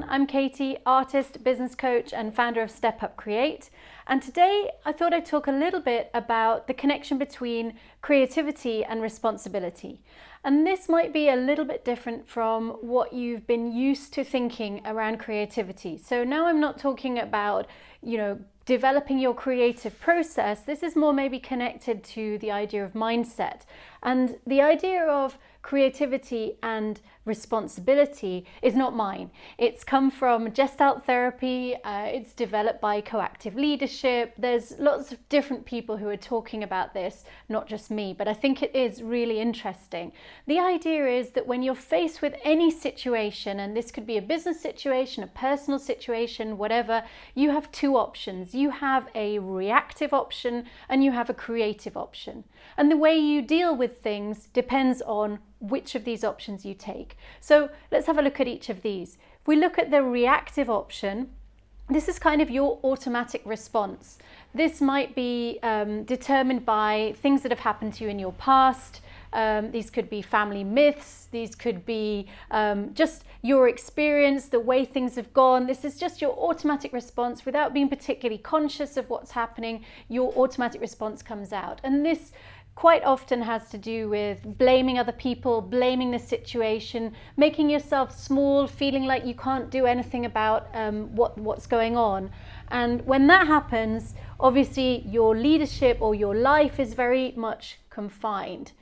I'm Katie, artist, business coach, and founder of Step Up Create. And today I thought I'd talk a little bit about the connection between creativity and responsibility. And this might be a little bit different from what you've been used to thinking around creativity. So now I'm not talking about, developing your creative process. This is more maybe connected to the idea of mindset. And the idea of creativity and responsibility is not mine. It's come from Gestalt therapy. It's developed by Coactive leadership. There's lots of different people who are talking about this, not just me, but I think it is really interesting. The idea is that when you're faced with any situation, and this could be a business situation, a personal situation, whatever, you have two options. You have a reactive option and you have a creative option. And the way you deal with things depends on which of these options you take. So let's have a look at each of these. If we look at the reactive option, this is kind of your automatic response. This might be determined by things that have happened to you in your past. These could be family myths. These could be just your experience, the way things have gone. This is just your automatic response without being particularly conscious of what's happening. Your automatic response comes out. And this quite often has to do with blaming other people, blaming the situation, making yourself small, feeling like you can't do anything about what's going on. And when that happens, obviously your leadership or your life is very much confined.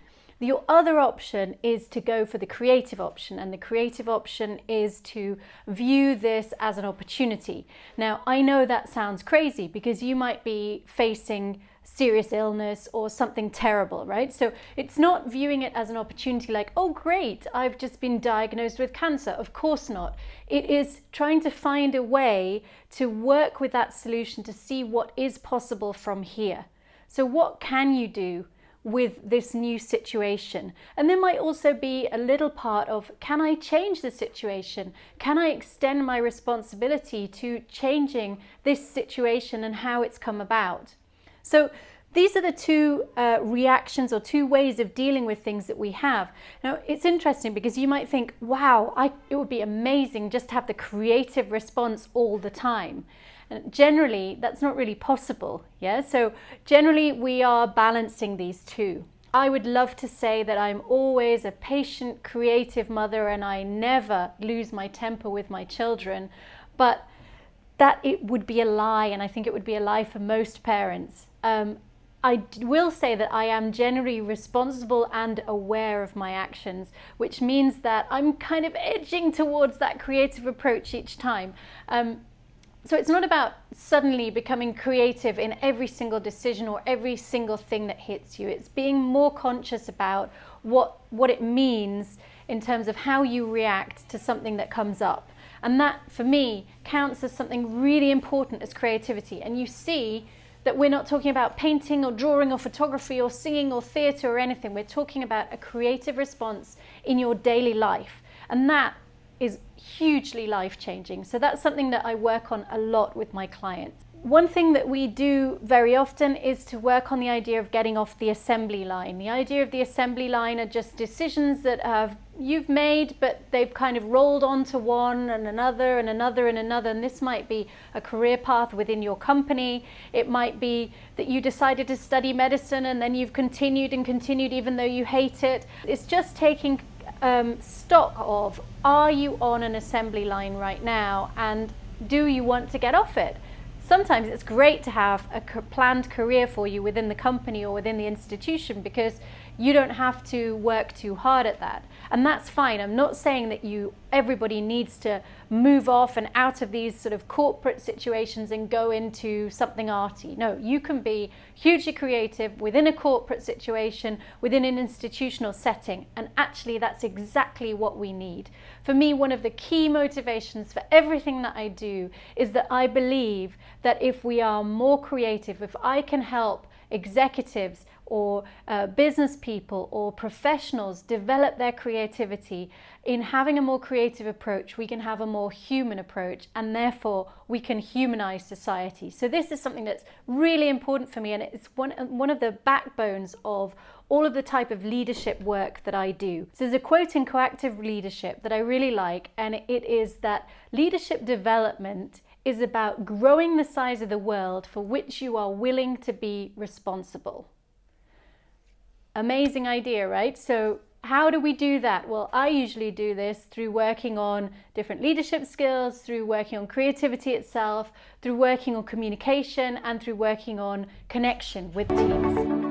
Your other option is to go for the creative option, and the creative option is to view this as an opportunity. Now, I know that sounds crazy because you might be facing serious illness or something terrible, right? So it's not viewing it as an opportunity like, oh great, I've just been diagnosed with cancer. Of course not. It is trying to find a way to work with that solution to see what is possible from here. So what can you do with this new situation? And there might also be a little part of, can I change the situation? Can I extend my responsibility to changing this situation and how it's come about? So these are the two reactions or two ways of dealing with things that we have. Now, it's interesting because you might think, wow, it would be amazing just to have the creative response all the time. And generally, that's not really possible. Yeah. So generally, we are balancing these two. I would love to say that I'm always a patient, creative mother and I never lose my temper with my children, but that it would be a lie, and I think it would be a lie for most parents. I will say that I am generally responsible and aware of my actions, which means that I'm kind of edging towards that creative approach each time. So it's not about suddenly becoming creative in every single decision or every single thing that hits you. It's being more conscious about what it means in terms of how you react to something that comes up. And that, for me, counts as something really important as creativity. And you see that we're not talking about painting or drawing or photography or singing or theatre or anything. We're talking about a creative response in your daily life. And that is hugely life-changing. So that's something that I work on a lot with my clients. One thing that we do very often is to work on the idea of getting off the assembly line. The idea of the assembly line are just decisions that you've made, but they've kind of rolled onto one and another and another and another. And this might be a career path within your company. It might be that you decided to study medicine and then you've continued and continued even though you hate it. It's just taking stock of, are you on an assembly line right now and do you want to get off it? Sometimes it's great to have a planned career for you within the company or within the institution because you don't have to work too hard at that. And that's fine. I'm not saying that everybody needs to move off and out of these sort of corporate situations and go into something arty. No, you can be hugely creative within a corporate situation, within an institutional setting. And actually, that's exactly what we need. For me, one of the key motivations for everything that I do is that I believe that if we are more creative, if I can help executives or business people or professionals develop their creativity, in having a more creative approach, we can have a more human approach, and therefore we can humanize society. So this is something that's really important for me, and it's one of the backbones of all of the type of leadership work that I do. So there's a quote in Coactive Leadership that I really like, and it is that leadership development is about growing the size of the world for which you are willing to be responsible. Amazing idea, right? So how do we do that? Well, I usually do this through working on different leadership skills, through working on creativity itself, through working on communication, and through working on connection with teams.